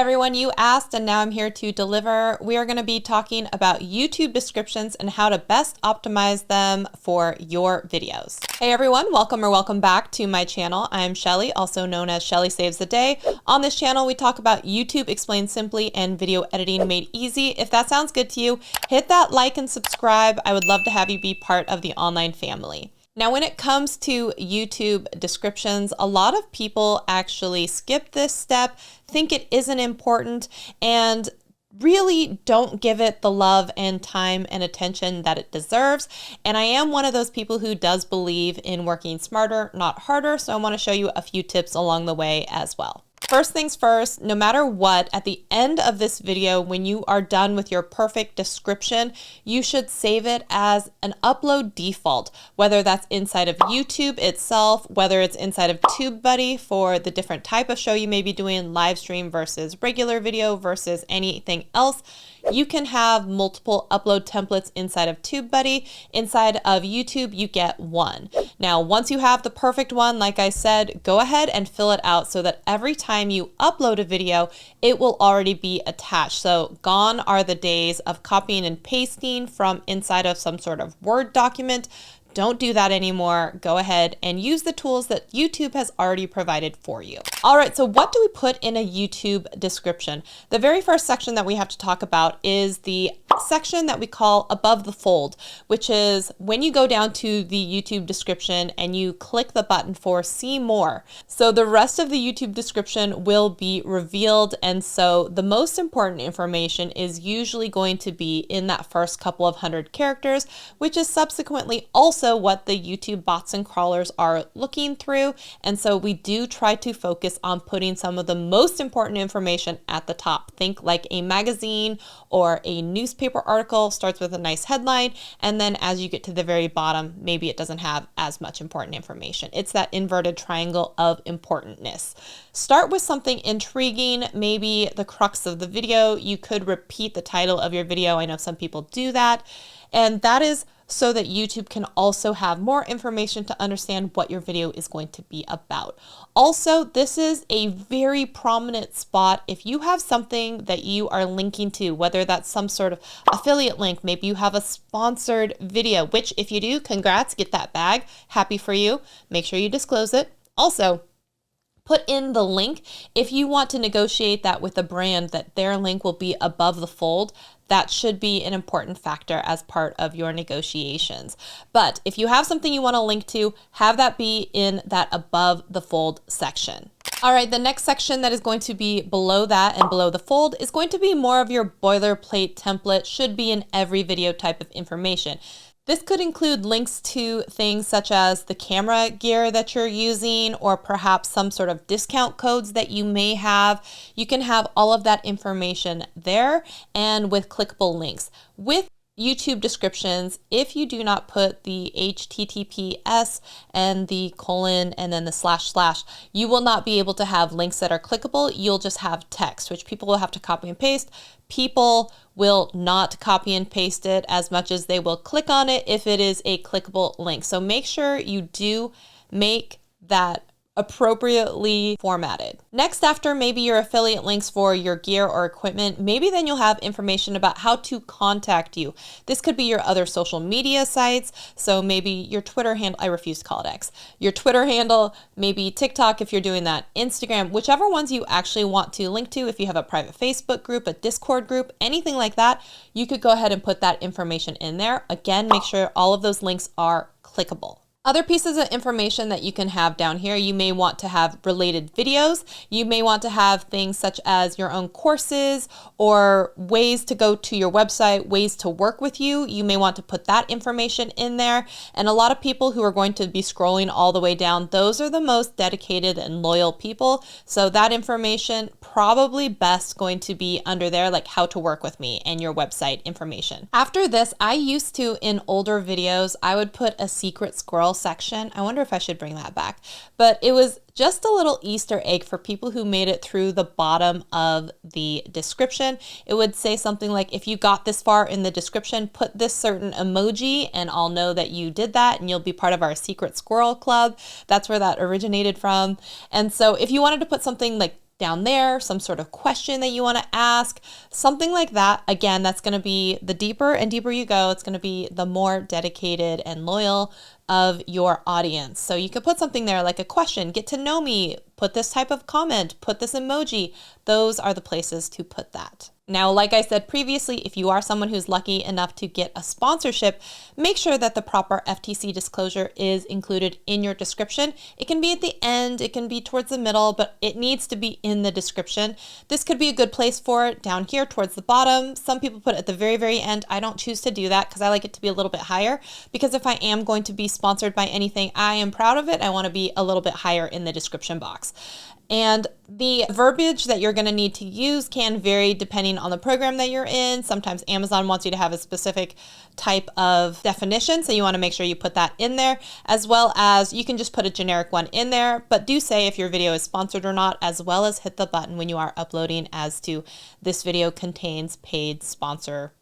everyone, you asked and now I'm here to deliver. We are going to be talking about YouTube descriptions and how to best optimize them for your videos. Hey everyone, welcome back to my channel. I'm Shelly, also known as Shelly Saves the Day. On this channel, we talk about YouTube explained simply and video editing made easy. If that sounds good to you, hit that like and subscribe. I would love to have you be part of the online family. Now, when it comes to YouTube descriptions, a lot of people actually skip this step, think it isn't important, and really don't give it the love and time and attention that it deserves. And I am one of those people who does believe in working smarter, not harder. So I want to show you a few tips along the way as well. First things first, no matter what, at the end of this video, when you are done with your perfect description, you should save it as an upload default, whether that's inside of YouTube itself, whether it's inside of TubeBuddy for the different type of show you may be doing, live stream versus regular video versus anything else. You can have multiple upload templates inside of TubeBuddy. Inside of YouTube, you get one. Now, once you have the perfect one, like I said, go ahead and fill it out so that every time you upload a video, it will already be attached. So gone are the days of copying and pasting from inside of some sort of Word document. Don't do that anymore. Go ahead and use the tools that YouTube has already provided for you. All right, so what do we put in a YouTube description? The very first section that we have to talk about is the section that we call above the fold, which is when you go down to the YouTube description and you click the button for see more. So the rest of the YouTube description will be revealed. And so the most important information is usually going to be in that first couple of hundred characters, which is subsequently also what the YouTube bots and crawlers are looking through. And so we do try to focus on putting some of the most important information at the top. Think like a magazine or a newspaper article starts with a nice headline. And then as you get to the very bottom, maybe it doesn't have as much important information. It's that inverted triangle of importantness. Start with something intriguing, maybe the crux of the video. You could repeat the title of your video. I know some people do that. And that is so that YouTube can also have more information to understand what your video is going to be about. Also, this is a very prominent spot. If you have something that you are linking to, whether that's some sort of affiliate link, maybe you have a sponsored video, which if you do, congrats, get that bag. Happy for you. Make sure you disclose it. Also, put in the link if you want to negotiate that with a brand that their link will be above the fold. That should be an important factor as part of your negotiations. But if you have something you want to link to, have that be in that above the fold section. All right, the next section that is going to be below that and below the fold is going to be more of your boilerplate template, should be in every video type of information. This could include links to things such as the camera gear that you're using, or perhaps some sort of discount codes that you may have. You can have all of that information there and with clickable links. With YouTube descriptions, if you do not put the HTTPS and the colon and then the // you will not be able to have links that are clickable. You'll just have text, which people will have to copy and paste. People will not copy and paste it as much as they will click on it if it is a clickable link. So make sure you do make that appropriately formatted. Next, after maybe your affiliate links for your gear or equipment, maybe then you'll have information about how to contact you. This could be your other social media sites. So maybe your Twitter handle, I refuse to call it X, your Twitter handle, maybe TikTok if you're doing that, Instagram, whichever ones you actually want to link to. If you have a private Facebook group, a Discord group, anything like that, you could go ahead and put that information in there. Again, make sure all of those links are clickable. Other pieces of information that you can have down here, you may want to have related videos. You may want to have things such as your own courses or ways to go to your website, ways to work with you. You may want to put that information in there. And a lot of people who are going to be scrolling all the way down, those are the most dedicated and loyal people. So that information probably best going to be under there, like how to work with me and your website information. After this, I used to, in older videos, I would put a secret squirrel section. I wonder if I should bring that back, but it was just a little Easter egg for people who made it through the bottom of the description. It would say something like, if you got this far in the description, put this certain emoji and I'll know that you did that and you'll be part of our secret squirrel club. That's where that originated from. And so if you wanted to put something like down there, some sort of question that you want to ask, something like that. Again, that's going to be the deeper and deeper you go, it's going to be the more dedicated and loyal of your audience. So you could put something there like a question, get to know me, put this type of comment, put this emoji. Those are the places to put that. Now, like I said previously, if you are someone who's lucky enough to get a sponsorship, make sure that the proper FTC disclosure is included in your description. It can be at the end, it can be towards the middle, but it needs to be in the description. This could be a good place for it down here towards the bottom. Some people put it at the very, very end. I don't choose to do that because I like it to be a little bit higher, because if I am going to be sponsored by anything, I am proud of it. I want to be a little bit higher in the description box. And the verbiage that you're going to need to use can vary depending on the program that you're in. Sometimes Amazon wants you to have a specific type of definition, so you want to make sure you put that in there, as well as you can just put a generic one in there, but do say if your video is sponsored or not, as well as hit the button when you are uploading as to this video contains paid sponsor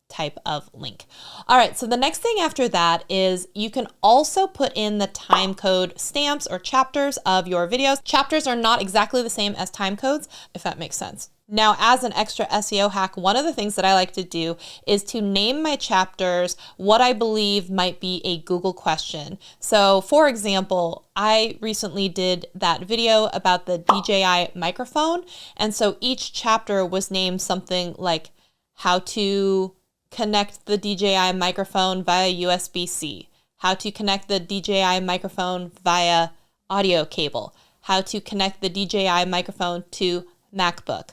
type of link. All right, so the next thing after that is you can also put in the time code stamps or chapters of your videos. Chapters are not exactly the same as time codes, if that makes sense. Now, as an extra SEO hack, one of the things that I like to do is to name my chapters what I believe might be a Google question. So for example, I recently did that video about the DJI microphone. And so each chapter was named something like how to connect the DJI microphone via USB-C, how to connect the DJI microphone via audio cable, how to connect the DJI microphone to MacBook,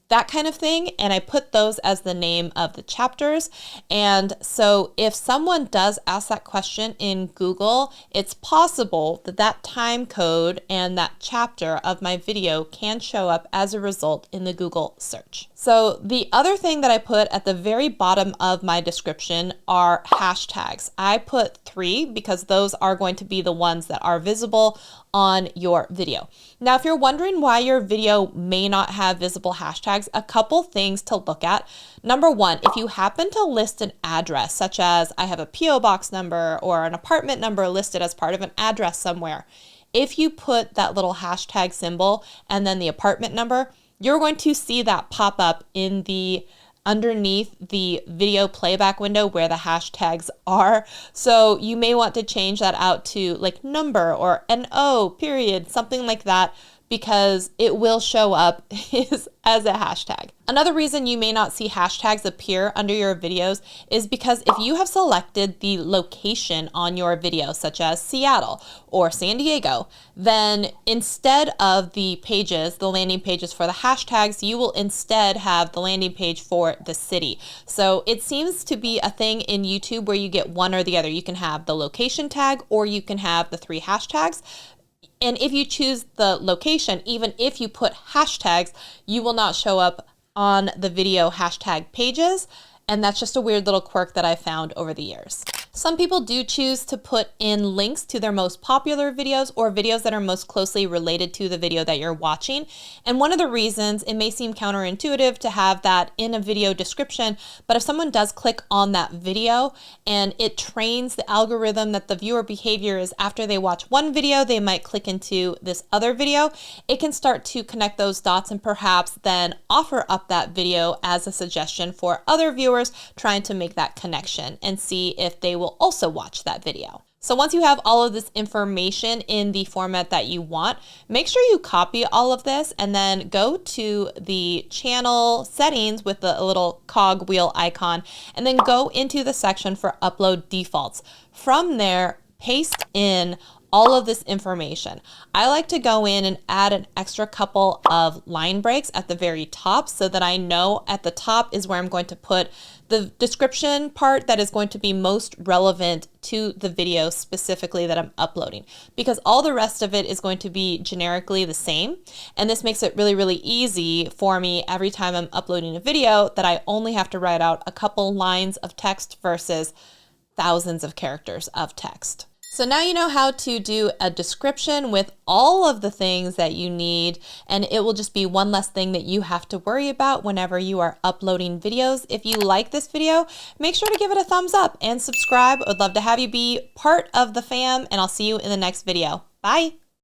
that kind of thing. And I put those as the name of the chapters. And so if someone does ask that question in Google, it's possible that that time code and that chapter of my video can show up as a result in the Google search. So the other thing that I put at the very bottom of my description are hashtags. I put 3 because those are going to be the ones that are visible on your video. Now, if you're wondering why your video may not have visible hashtags, a couple things to look at. Number one, if you happen to list an address, such as I have a PO box number or an apartment number listed as part of an address somewhere, if you put that little hashtag symbol and then the apartment number, you're going to see that pop up in the underneath the video playback window where the hashtags are. So you may want to change that out to like number or NO period, something like that, because it will show up as a hashtag. Another reason you may not see hashtags appear under your videos is because if you have selected the location on your video, such as Seattle or San Diego, then instead of the pages, the landing pages for the hashtags, you will instead have the landing page for the city. So it seems to be a thing in YouTube where you get one or the other. You can have the location tag or you can have the 3 hashtags. And if you choose the location, even if you put hashtags, you will not show up on the video hashtag pages. And that's just a weird little quirk that I found over the years. Some people do choose to put in links to their most popular videos or videos that are most closely related to the video that you're watching. And one of the reasons, it may seem counterintuitive to have that in a video description, but if someone does click on that video and it trains the algorithm that the viewer behavior is after they watch one video, they might click into this other video. It can start to connect those dots and perhaps then offer up that video as a suggestion for other viewers trying to make that connection and see if they will also watch that video. So once you have all of this information in the format that you want, make sure you copy all of this and then go to the channel settings with the little cog wheel icon and then go into the section for upload defaults. From there, paste in all of this information. I like to go in and add an extra couple of line breaks at the very top so that I know at the top is where I'm going to put the description part that is going to be most relevant to the video specifically that I'm uploading, because all the rest of it is going to be generically the same. And this makes it really, really easy for me every time I'm uploading a video that I only have to write out a couple lines of text versus thousands of characters of text. So now you know how to do a description with all of the things that you need, and it will just be one less thing that you have to worry about whenever you are uploading videos. If you like this video, make sure to give it a thumbs up and subscribe. I would love to have you be part of the fam, and I'll see you in the next video. Bye.